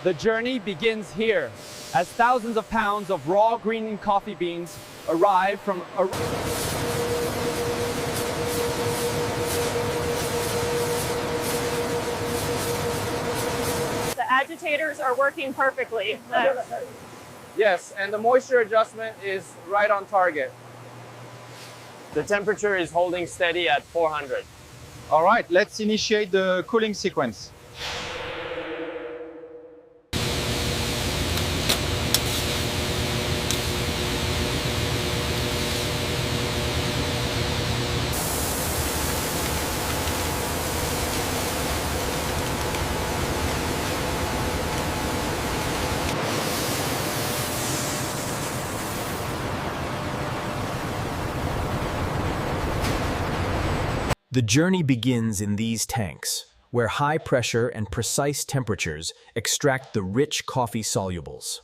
The journey begins here, as thousands of pounds of raw green coffee beans arrive from The agitators are working perfectly. Yes, and the moisture adjustment is right on target. The temperature is holding steady at 400. All right, let's initiate the cooling sequence. The journey begins in these tanks, where high pressure and precise temperatures extract the rich coffee solubles.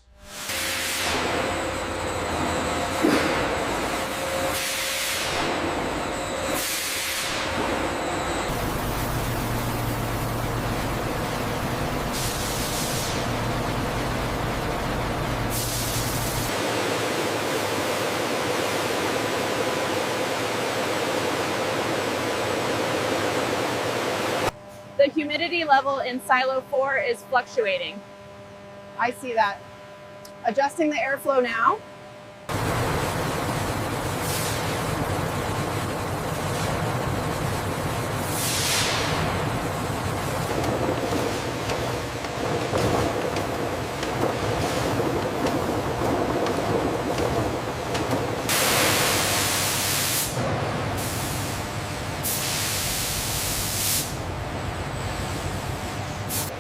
The humidity level in silo 4 is fluctuating. I see that. Adjusting the airflow now.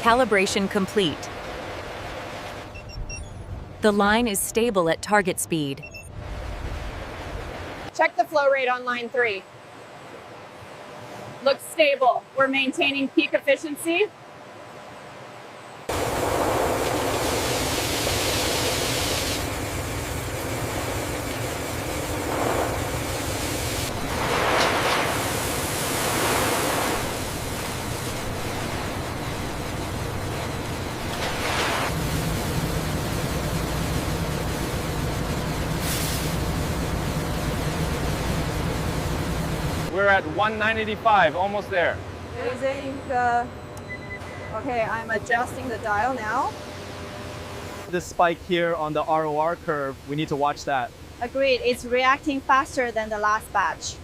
Calibration complete. The line is stable at target speed. Check the flow rate on line 3. Looks stable. We're maintaining peak efficiency. We're at 195, almost there. Using okay, I'm adjusting the dial now. the spike here on the ROR curve. We need to watch that. Agreed, it's reacting faster than the last batch.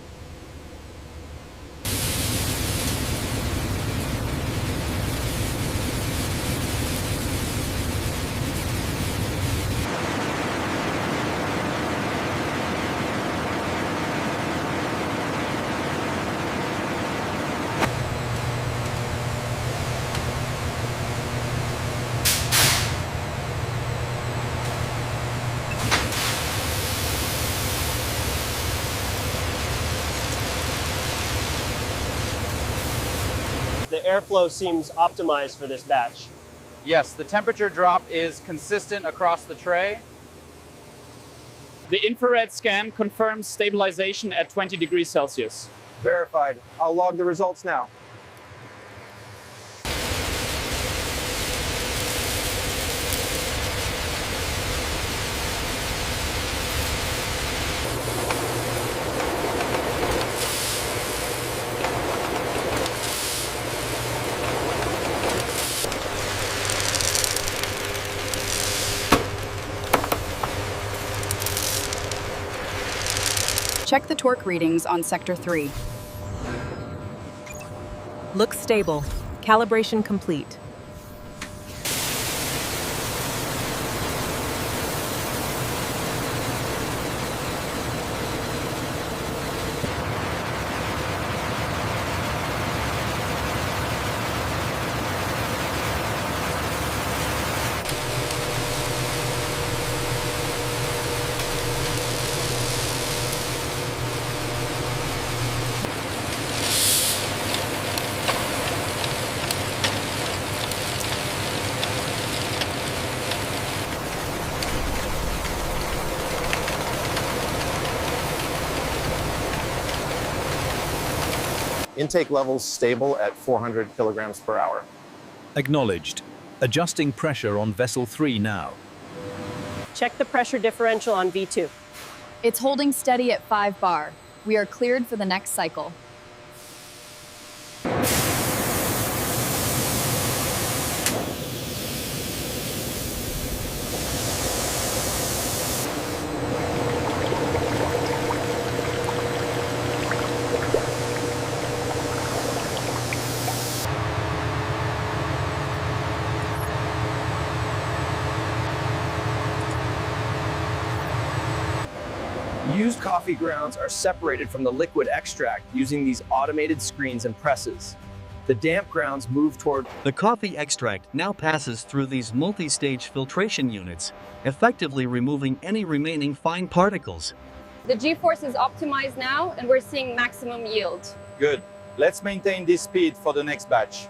The airflow seems optimized for this batch. Yes, the temperature drop is consistent across the tray. The infrared scan confirms stabilization at 20 degrees Celsius. Verified. I'll log the results now. Check the torque readings on Sector 3. Looks stable. Calibration complete. Intake levels stable at 400 kilograms per hour. Acknowledged. Adjusting pressure on vessel 3 now. Check the pressure differential on V2. It's holding steady at 5 bar. We are cleared for the next cycle. Used coffee grounds are separated from the liquid extract using these automated screens and presses. The damp grounds move toward The coffee extract now passes through these multi-stage filtration units, effectively removing any remaining fine particles. The G-force is optimized now and we're seeing maximum yield. Good. Let's maintain this speed for the next batch.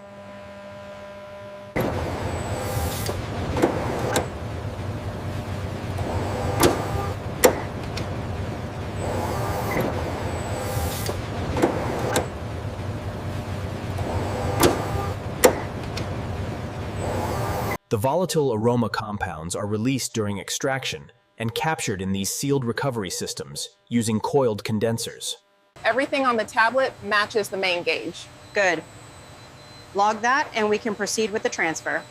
The volatile aroma compounds are released during extraction and captured in these sealed recovery systems using coiled condensers. Everything on the tablet matches the main gauge. Good. Log that and we can proceed with the transfer.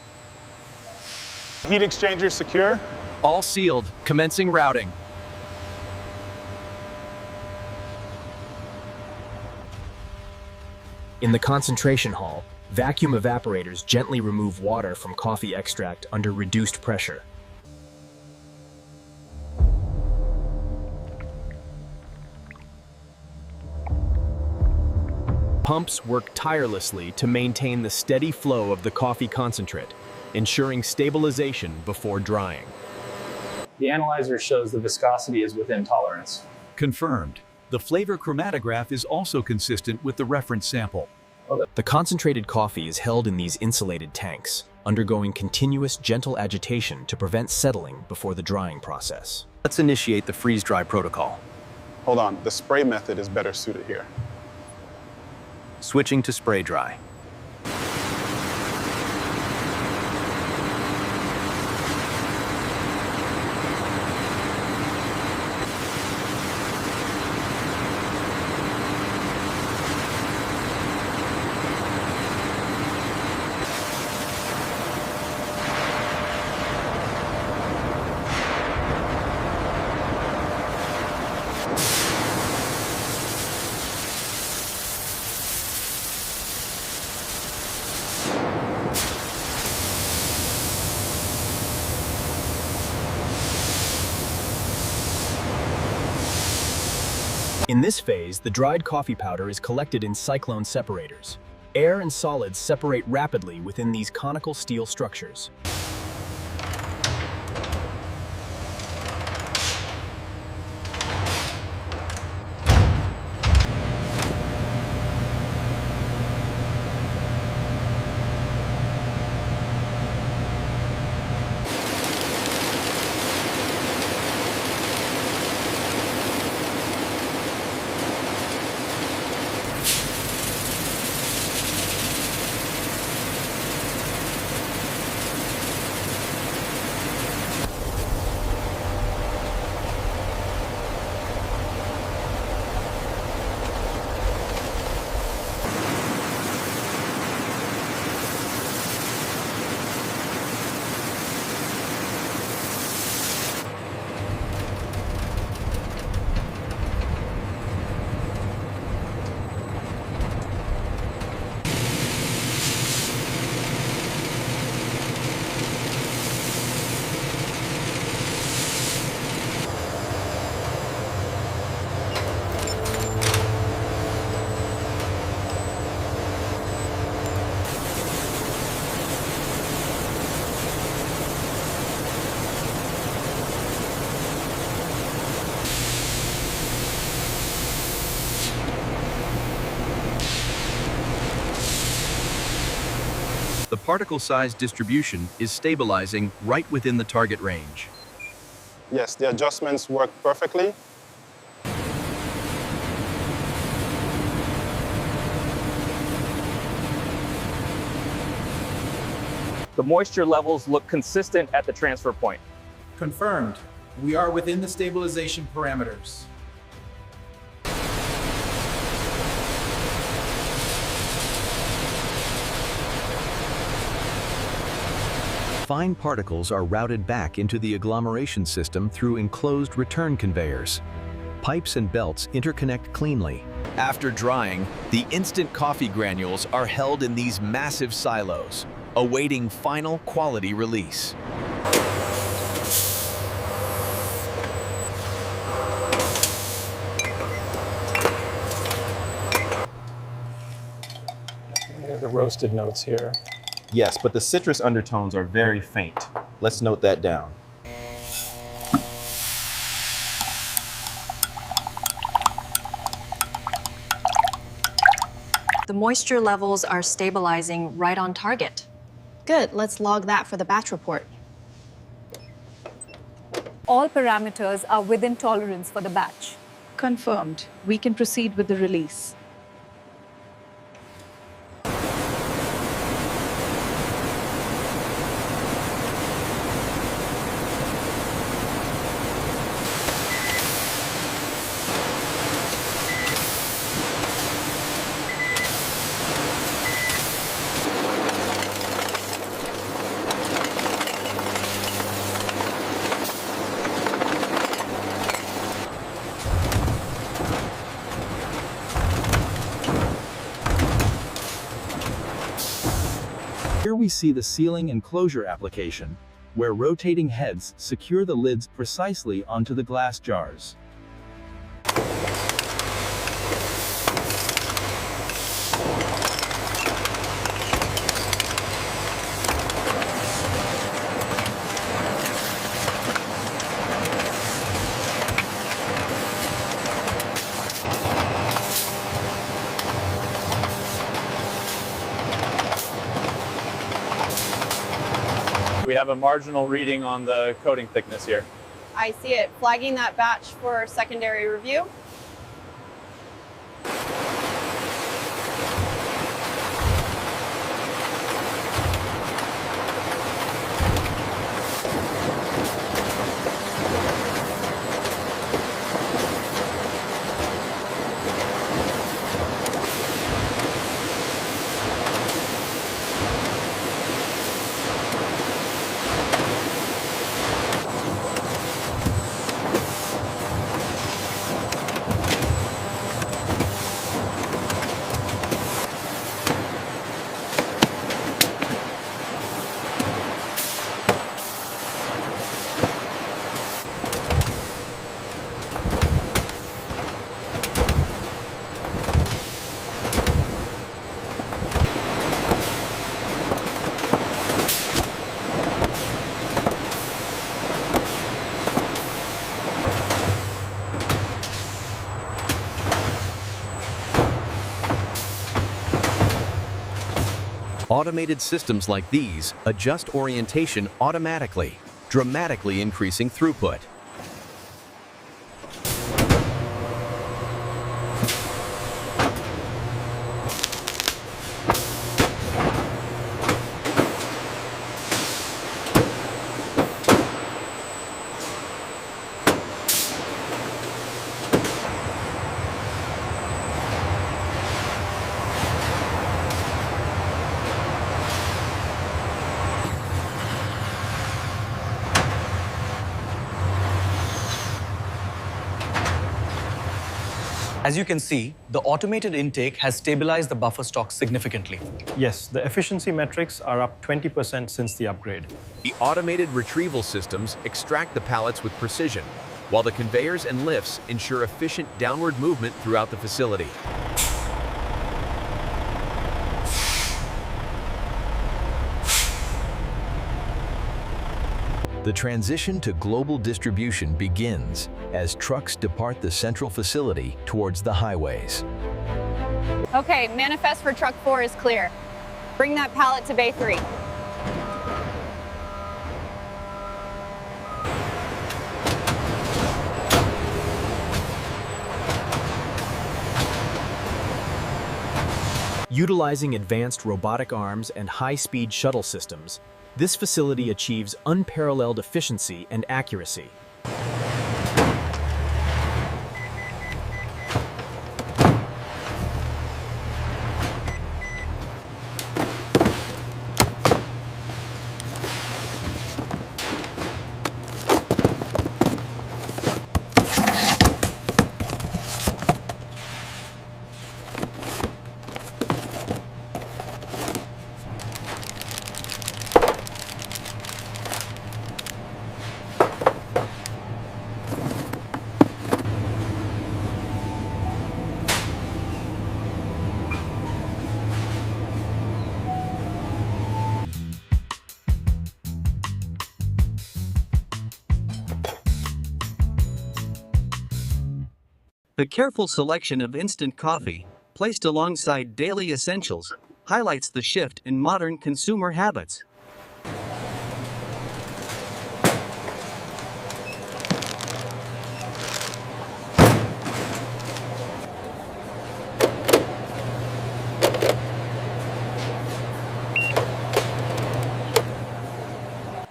Heat exchanger secure. all sealed, commencing routing. In the concentration hall, vacuum evaporators gently remove water from coffee extract under reduced pressure. Pumps work tirelessly to maintain the steady flow of the coffee concentrate, ensuring stabilization before drying. The analyzer shows the viscosity is within tolerance. Confirmed. The flavor chromatograph is also consistent with the reference sample. The concentrated coffee is held in these insulated tanks, undergoing continuous gentle agitation to prevent settling before the drying process. Let's initiate the freeze-dry protocol. Hold on, the spray method is better suited here. Switching to spray dry. In this phase, the dried coffee powder is collected in cyclone separators. Air and solids separate rapidly within these conical steel structures. The particle size distribution is stabilizing right within the target range. Yes, the adjustments work perfectly. The moisture levels look consistent at the transfer point. Confirmed. We are within the stabilization parameters. Fine particles are routed back into the agglomeration system through enclosed return conveyors. Pipes and belts interconnect cleanly. After drying, the instant coffee granules are held in these massive silos, awaiting final quality release. The roasted notes here. Yes, but the citrus undertones are very faint. Let's note that down. The moisture levels are stabilizing right on target. Good, let's log that for the batch report. All parameters are within tolerance for the batch. Confirmed. We can proceed with the release. Here we see the sealing and closure application, where rotating heads secure the lids precisely onto the glass jars. We have a marginal reading on the coating thickness here. I see it flagging that batch for secondary review. Automated systems like these adjust orientation automatically, dramatically increasing throughput. As you can see, the automated intake has stabilized the buffer stock significantly. Yes, the efficiency metrics are up 20% since the upgrade. The automated retrieval systems extract the pallets with precision, while the conveyors and lifts ensure efficient downward movement throughout the facility. The transition to global distribution begins as trucks depart the central facility towards the highways. Okay, manifest for truck 4 is clear. Bring that pallet to bay 3. Utilizing advanced robotic arms and high-speed shuttle systems, This facility achieves unparalleled efficiency and accuracy. The careful selection of instant coffee, placed alongside daily essentials, highlights the shift in modern consumer habits.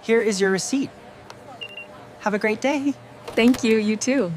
Here is your receipt. Have a great day. Thank you, you too.